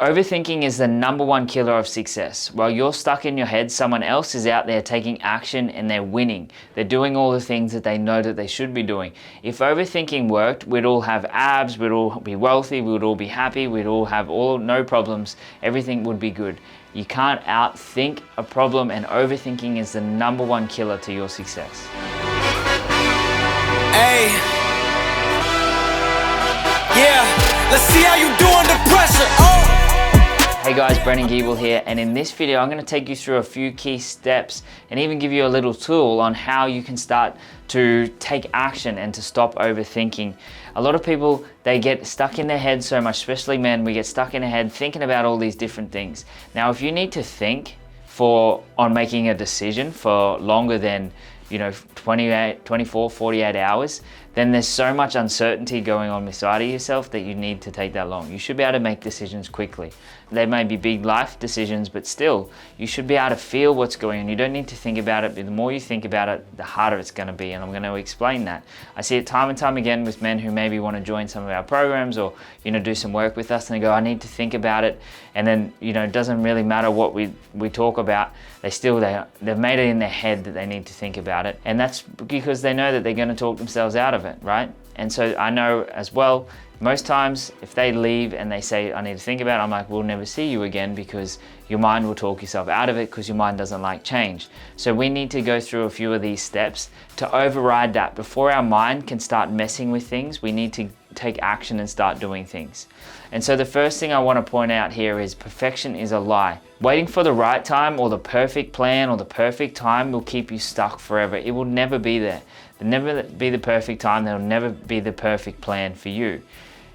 Overthinking is the #1 killer of success. While you're stuck in your head, someone else is out there taking action and they're winning. They're doing all the things that they know that they should be doing. If overthinking worked, we'd all have abs, we'd all be wealthy, we would all be happy, we'd all have no problems, everything would be good. You can't outthink a problem, and overthinking is the #1 killer to your success. Hey. Yeah, let's see how you do under pressure. Oh. Hey guys, Brennan Giebel here, and in this video I'm going to take you through a few key steps and even give you a little tool on how you can start to take action and to stop overthinking. A lot of people, they get stuck in their head so much, especially men. We get stuck in our head thinking about all these different things. Now, if you need to think on making a decision for longer than 24, 48 hours, then there's so much uncertainty going on inside of yourself that you need to take that long. You should be able to make decisions quickly. They may be big life decisions, but still, you should be able to feel what's going on. You don't need to think about it, but the more you think about it, the harder it's going to be, and I'm going to explain that. I see it time and time again with men who maybe want to join some of our programs or do some work with us, and they go, I need to think about it, and then it doesn't really matter what we talk about. They've made it in their head that they need to think about it, and that's because they know that they're going to talk themselves out of it, right? And so I know as well, most times if they leave and they say, I need to think about it, I'm like, we'll never see you again, because your mind will talk yourself out of it, because your mind doesn't like change. So we need to go through a few of these steps to override that. Before our mind can start messing with things, we need to take action and start doing things. And so the first thing I want to point out here is perfection is a lie. Waiting for the right time or the perfect plan or the perfect time will keep you stuck forever. It will never be there. There'll never be the perfect time. There'll never be the perfect plan for you.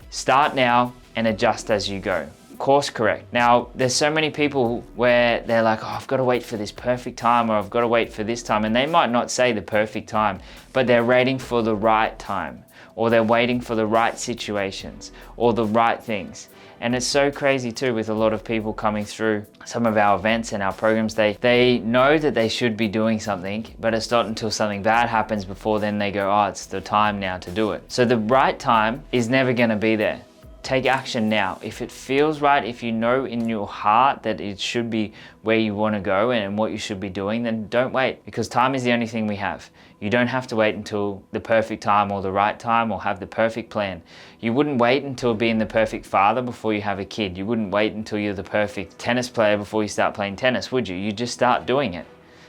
Start now and adjust as you go. Course correct. Now, there's so many people where they're like, oh, I've got to wait for this perfect time, or I've got to wait for this time. And they might not say the perfect time, but they're waiting for the right time, or they're waiting for the right situations or the right things. And it's so crazy too with a lot of people coming through some of our events and our programs. They know that they should be doing something, but it's not until something bad happens before then they go, oh, it's the time now to do it. So the right time is never going to be there. Take action now. If it feels right, if you know in your heart that it should be where you want to go and what you should be doing, then don't wait, because time is the only thing we have. You don't have to wait until the perfect time or the right time or have the perfect plan. You wouldn't wait until being the perfect father before you have a kid. You wouldn't wait until you're the perfect tennis player before you start playing tennis, would you? You just start doing it.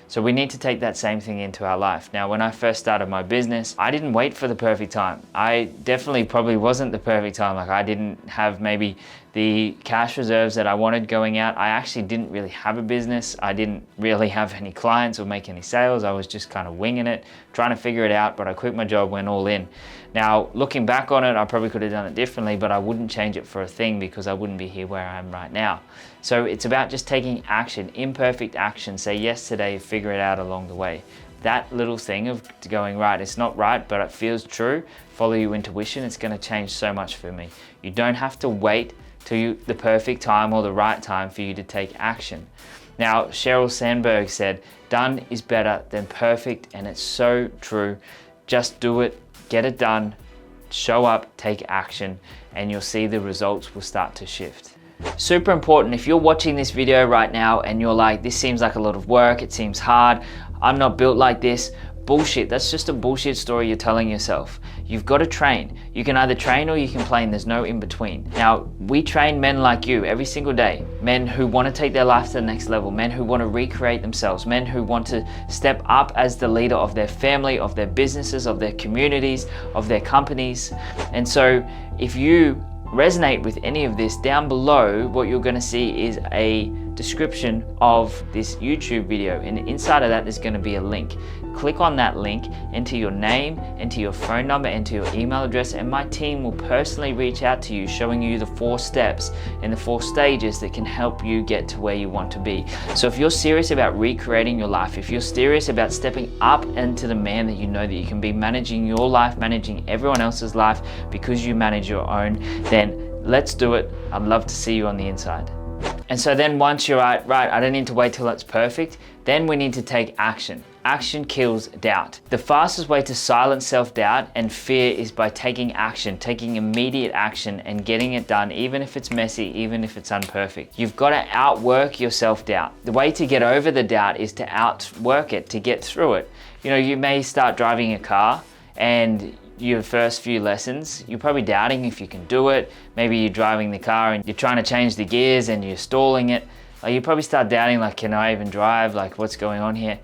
So we need to take that same thing into our life. Now, when I first started my business, I didn't wait for the perfect time. I definitely probably wasn't the perfect time. Like, I didn't have maybe the cash reserves that I wanted going out. I actually didn't really have a business. I didn't really have any clients or make any sales. I was just kind of winging it, trying to figure it out, but I quit my job, went all in. Now, looking back on it, I probably could have done it differently, but I wouldn't change it for a thing, because I wouldn't be here where I am right now. So it's about just taking action, imperfect action. Say yes today, figure it out along the way. That little thing of going, right, it's not right, but it feels true. Follow your intuition. It's going to change so much for me. You don't have to wait till the perfect time or the right time for you to take action. Now, Sheryl Sandberg said, done is better than perfect, and it's so true. Just do it, get it done, show up, take action, and you'll see the results will start to shift. Super important. If you're watching this video right now and you're like, this seems like a lot of work, it seems hard, I'm not built like this, bullshit. That's just a bullshit story you're telling yourself. You've got to train. You can either train or you can play, and there's no in between. Now, we train men like you every single day. Men who want to take their life to the next level. Men who want to recreate themselves. Men who want to step up as the leader of their family, of their businesses, of their communities, of their companies. And so if you resonate with any of this, down below what you're going to see is a description of this YouTube video, and inside of that there's going to be a link. Click on that link, enter your name, enter your phone number, enter your email address, and my team will personally reach out to you, showing you the 4 steps and the 4 stages that can help you get to where you want to be. So if you're serious about recreating your life, if you're serious about stepping up into the man that you know that you can be, managing your life, managing everyone else's life because you manage your own, then let's do it. I'd love to see you on the inside. And so then once you're right, I don't need to wait till it's perfect, then we need to take action. Action kills doubt. The fastest way to silence self-doubt and fear is by taking action, taking immediate action and getting it done, even if it's messy, even if it's imperfect. You've got to outwork your self-doubt. The way to get over the doubt is to outwork it, to get through it. You know, you may start driving a car and your first few lessons, you're probably doubting if you can do it. Maybe you're driving the car and you're trying to change the gears and you're stalling it. Like, you probably start doubting, like, can I even drive? Like, what's going on here?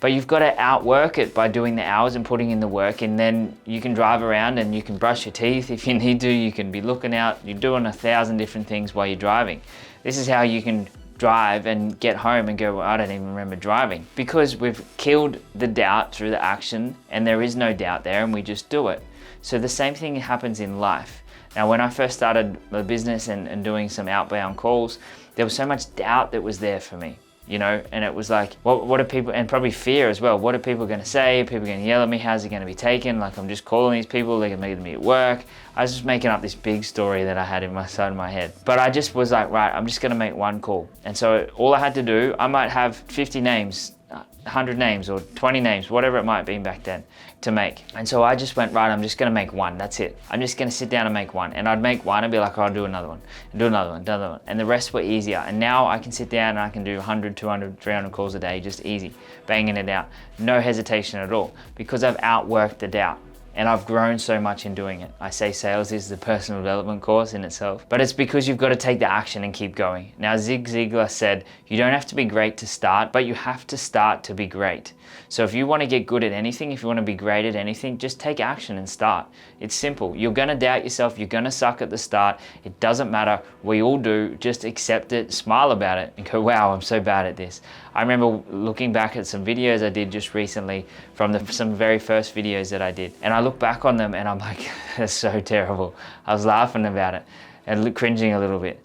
But you've got to outwork it by doing the hours and putting in the work, and then you can drive around and you can brush your teeth if you need to. You can be looking out, you're doing 1,000 different things while you're driving. This is how you can drive and get home and go, well, I don't even remember driving. Because we've killed the doubt through the action, and there is no doubt there, and we just do it. So the same thing happens in life. Now, when I first started the business and doing some outbound calls, there was so much doubt that was there for me. You know, and it was like, what are people, and probably fear as well. What are people going to say? Are people going to yell at me? How's it going to be taken? Like, I'm just calling these people, they're going to meet me at work. I was just making up this big story that I had inside of my head. But I just was like, right, I'm just going to make one call. And so all I had to do, I might have 50 names, 100 names or 20 names, whatever it might be back then, to make. And so I just went, right, I'm just going to make one. That's it. I'm just going to sit down and make one. And I'd make one and be like, oh, I'll do another one, and do another one, another one. And the rest were easier. And now I can sit down and I can do 100, 200, 300 calls a day, just easy, banging it out. No hesitation at all, because I've outworked the doubt. And I've grown so much in doing it. I say sales is the personal development course in itself, but it's because you've got to take the action and keep going. Now, Zig Ziglar said, you don't have to be great to start, but you have to start to be great. So if you want to get good at anything, if you want to be great at anything, just take action and start. It's simple. You're going to doubt yourself. You're going to suck at the start. It doesn't matter. We all do. Just accept it, smile about it, and go, wow, I'm so bad at this. I remember looking back at some videos I did just recently from some very first videos that I did. And I look back on them and I'm like, that's so terrible. I was laughing about it and cringing a little bit.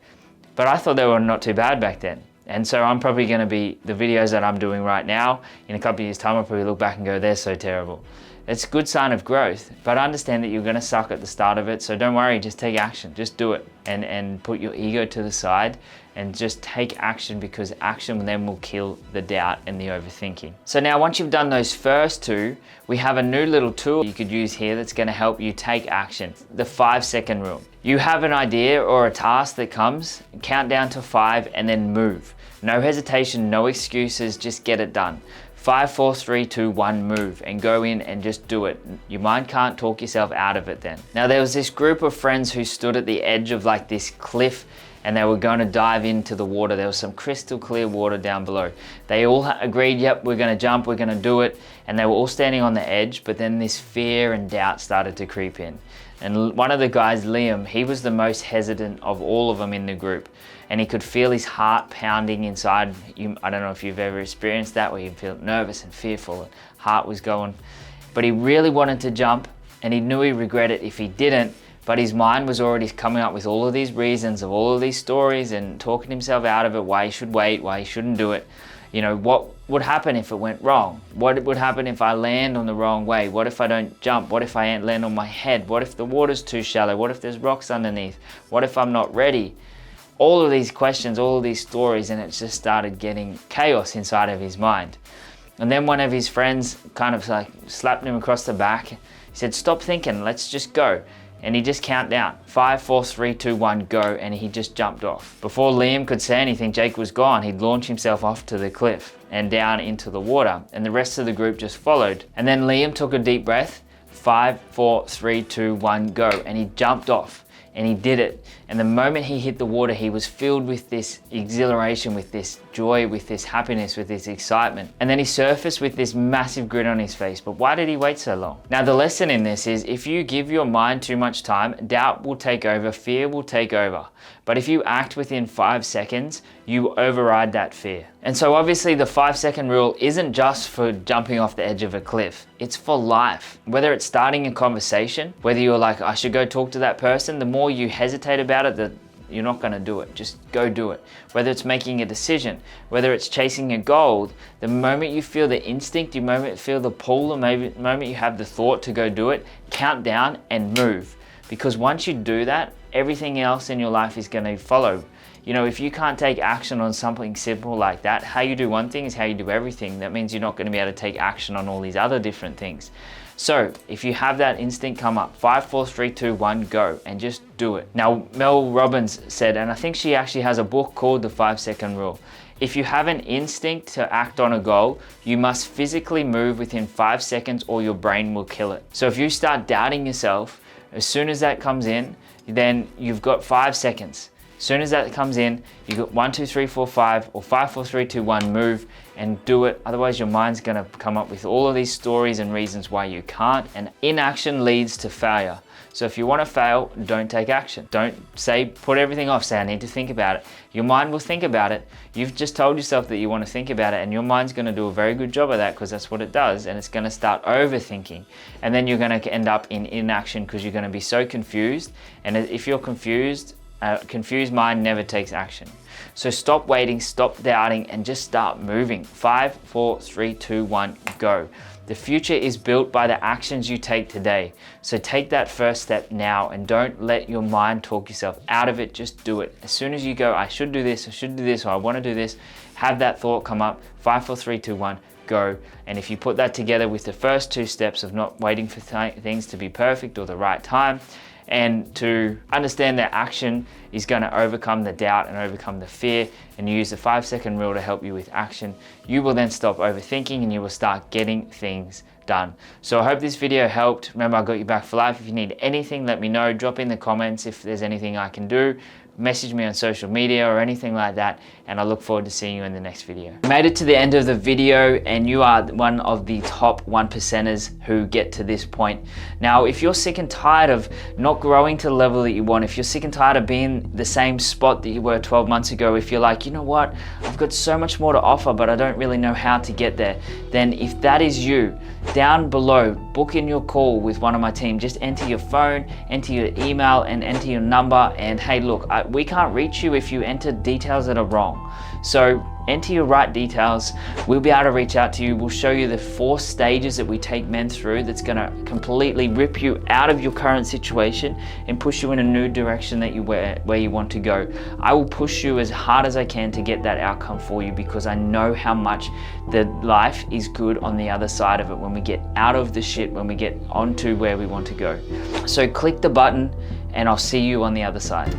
But I thought they were not too bad back then. And so I'm probably going to be, the videos that I'm doing right now, in a couple of years' time, I'll probably look back and go, they're so terrible. It's a good sign of growth, but understand that you're going to suck at the start of it. So don't worry, just take action, just do it, and put your ego to the side and just take action, because action then will kill the doubt and the overthinking. So now once you've done those first two, we have a new little tool you could use here that's going to help you take action. The 5-second rule. You have an idea or a task that comes, count down to 5 and then move. No hesitation, no excuses, just get it done. 5, 4, 3, 2, 1, move, and go in and just do it. Your mind can't talk yourself out of it then. Now, there was this group of friends who stood at the edge of like this cliff, and they were going to dive into the water. There was some crystal clear water down below. They all agreed, yep, we're going to jump, we're going to do it. And they were all standing on the edge, but then this fear and doubt started to creep in. And one of the guys, Liam, he was the most hesitant of all of them in the group. And he could feel his heart pounding inside. I don't know if you've ever experienced that, where you feel nervous and fearful, and heart was going. But he really wanted to jump, and he knew he'd regret it if he didn't. But his mind was already coming up with all of these reasons of all of these stories and talking himself out of it, why he should wait, why he shouldn't do it. You know, what would happen if it went wrong? What would happen if I land on the wrong way? What if I don't jump? What if I land on my head? What if the water's too shallow? What if there's rocks underneath? What if I'm not ready? All of these questions, all of these stories, and it just started getting chaos inside of his mind. And then one of his friends kind of like slapped him across the back. He said, stop thinking, let's just go. And he just count down, 5, 4, 3, 2, 1, go, and he just jumped off. Before Liam could say anything, Jake was gone. He'd launched himself off to the cliff and down into the water, and the rest of the group just followed. And then Liam took a deep breath, 5, 4, 3, 2, 1, go, and he jumped off. And he did it. And the moment he hit the water, he was filled with this exhilaration, with this joy, with this happiness, with this excitement. And then he surfaced with this massive grin on his face. But why did he wait so long? Now, the lesson in this is, if you give your mind too much time, doubt will take over, fear will take over. But if you act within 5 seconds, you override that fear. And so obviously the 5-second rule isn't just for jumping off the edge of a cliff. It's for life. Whether it's starting a conversation, whether you're like, I should go talk to that person, the more you hesitate about it, you're not going to do it. Just go do it. Whether it's making a decision, whether it's chasing a goal, the moment you feel the instinct, the moment you feel the pull, the moment you have the thought to go do it, count down and move. Because once you do that, everything else in your life is going to follow. You know, if you can't take action on something simple like that, how you do one thing is how you do everything. That means you're not going to be able to take action on all these other different things. So if you have that instinct come up, 5, 4, 3, 2, 1, go, and just do it. Now, Mel Robbins said, and I think she actually has a book called The 5-Second Rule. If you have an instinct to act on a goal, you must physically move within 5 seconds or your brain will kill it. So if you start doubting yourself, as soon as that comes in, then you've got 5 seconds. As soon as that comes in, you got 1, 2, 3, 4, 5, or 5, 4, 3, 2, 1, move and do it. Otherwise your mind's gonna come up with all of these stories and reasons why you can't, and inaction leads to failure. So if you wanna fail, don't take action. Don't say, put everything off, say I need to think about it. Your mind will think about it. You've just told yourself that you wanna think about it, and your mind's gonna do a very good job of that because that's what it does, and it's gonna start overthinking. And then you're gonna end up in inaction because you're gonna be so confused, and if you're confused, a confused mind never takes action. So stop waiting, stop doubting, and just start moving. 5, 4, 3, 2, 1, go. The future is built by the actions you take today. So take that first step now and don't let your mind talk yourself out of it, just do it. As soon as you go, I should do this, or I want to do this, have that thought come up, 5, 4, 3, 2, 1, go. And if you put that together with the first 2 steps of not waiting for things to be perfect or the right time, and to understand that action is going to overcome the doubt and overcome the fear, and you use the 5-second rule to help you with action, you will then stop overthinking and you will start getting things done. So I hope this video helped. Remember, I got you back for life. If you need anything, let me know. Drop in the comments if there's anything I can do. Message me on social media or anything like that, and I look forward to seeing you in the next video. You made it to the end of the video and you are one of the top 1%ers who get to this point. Now, if you're sick and tired of not growing to the level that you want, if you're sick and tired of being the same spot that you were 12 months ago, if you're like, you know what, I've got so much more to offer, but I don't really know how to get there, then if that is you, down below, book in your call with one of my team. Just enter your phone, enter your email, and enter your number. And hey, look, we can't reach you if you enter details that are wrong. So enter your right details. We'll be able to reach out to you. We'll show you the 4 stages that we take men through that's gonna completely rip you out of your current situation and push you in a new direction that where you want to go. I will push you as hard as I can to get that outcome for you, because I know how much the life is good on the other side of it when we get out of the shit, when we get onto where we want to go. So click the button and I'll see you on the other side.